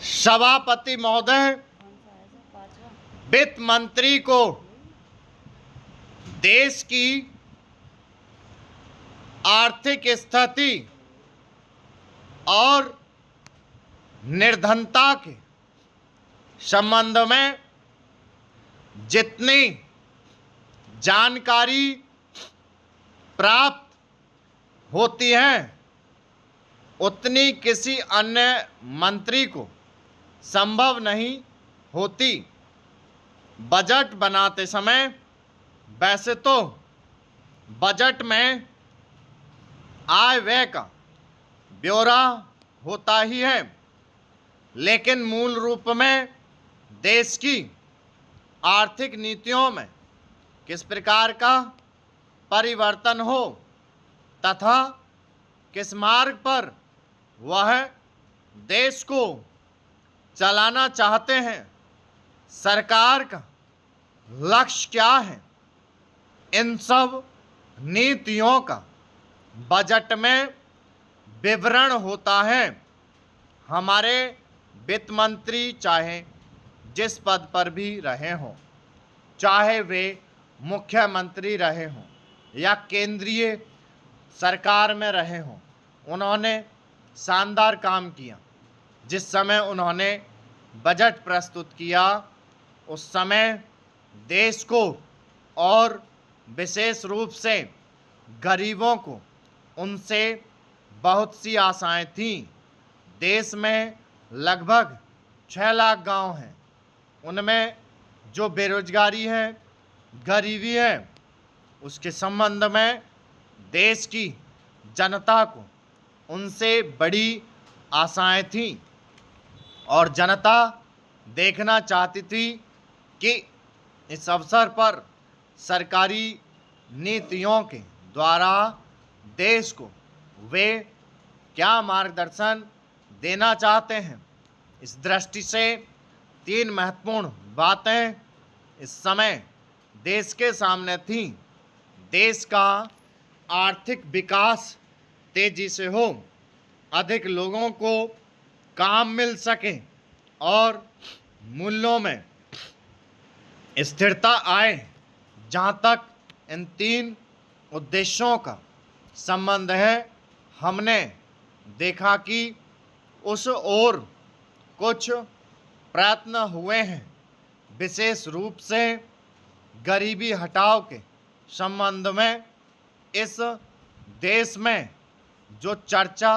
सभापति महोदय, वित्त मंत्री को देश की आर्थिक स्थिति और निर्धनता के संबंध में जितनी जानकारी प्राप्त होती है उतनी किसी अन्य मंत्री को संभव नहीं होती। बजट बनाते समय वैसे तो बजट में आय व्यय का ब्यौरा होता ही है, लेकिन मूल रूप में देश की आर्थिक नीतियों में किस प्रकार का परिवर्तन हो तथा किस मार्ग पर वह देश को चलाना चाहते हैं, सरकार का लक्ष्य क्या है, इन सब नीतियों का बजट में विवरण होता है। हमारे वित्त मंत्री चाहे जिस पद पर भी रहे हों, चाहे वे मुख्यमंत्री रहे हों या केंद्रीय सरकार में रहे हों, उन्होंने शानदार काम किया। जिस समय उन्होंने बजट प्रस्तुत किया उस समय देश को और विशेष रूप से गरीबों को उनसे बहुत सी आशाएं थीं। देश में लगभग 6 लाख गांव हैं, उनमें जो बेरोजगारी है, गरीबी है, उसके संबंध में देश की जनता को उनसे बड़ी आशाएं थीं और जनता देखना चाहती थी कि इस अवसर पर सरकारी नीतियों के द्वारा देश को वे क्या मार्गदर्शन देना चाहते हैं। इस दृष्टि से 3 महत्वपूर्ण बातें इस समय देश के सामने थीं। देश का आर्थिक विकास तेजी से हो, अधिक लोगों को काम मिल सके और मूल्यों में स्थिरता आए। जहाँ तक इन 3 उद्देश्यों का संबंध है, हमने देखा कि उस ओर कुछ प्रयत्न हुए हैं। विशेष रूप से गरीबी हटाओ के संबंध में इस देश में जो चर्चा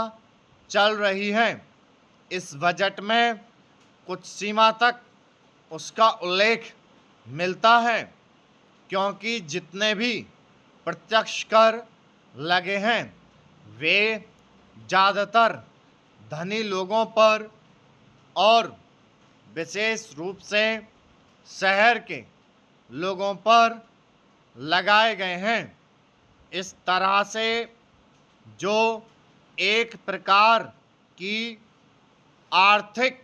चल रही है, इस बजट में कुछ सीमा तक उसका उल्लेख मिलता है, क्योंकि जितने भी प्रत्यक्ष कर लगे हैं वे ज़्यादातर धनी लोगों पर और विशेष रूप से शहर के लोगों पर लगाए गए हैं। इस तरह से जो एक प्रकार की आर्थिक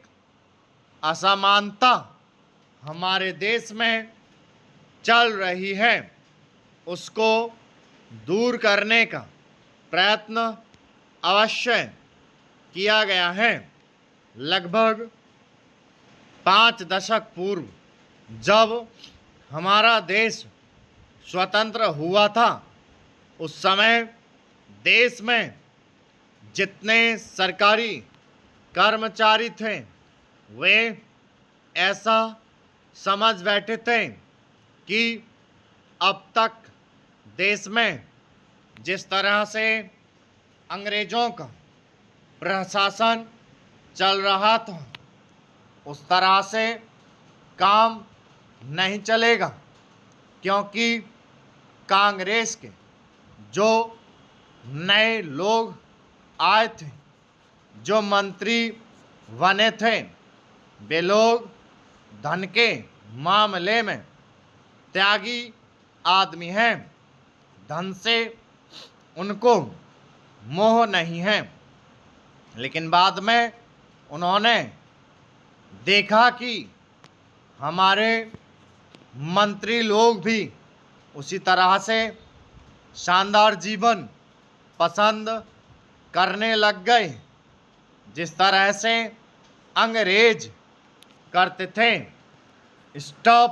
असमानता हमारे देश में चल रही है, उसको दूर करने का प्रयत्न अवश्य किया गया है। लगभग 5 दशक पूर्व जब हमारा देश स्वतंत्र हुआ था, उस समय देश में जितने सरकारी कर्मचारी थे वे ऐसा समझ बैठे थे कि अब तक देश में जिस तरह से अंग्रेज़ों का प्रशासन चल रहा था उस तरह से काम नहीं चलेगा, क्योंकि कांग्रेस के जो नए लोग आए थे, जो मंत्री बने थे, वे लोग धन के मामले में त्यागी आदमी हैं। धन से उनको मोह नहीं है। लेकिन बाद में उन्होंने देखा कि हमारे मंत्री लोग भी उसी तरह से शानदार जीवन पसंद करने लग गए, जिस तरह से अंग्रेज करते थे। स्टॉप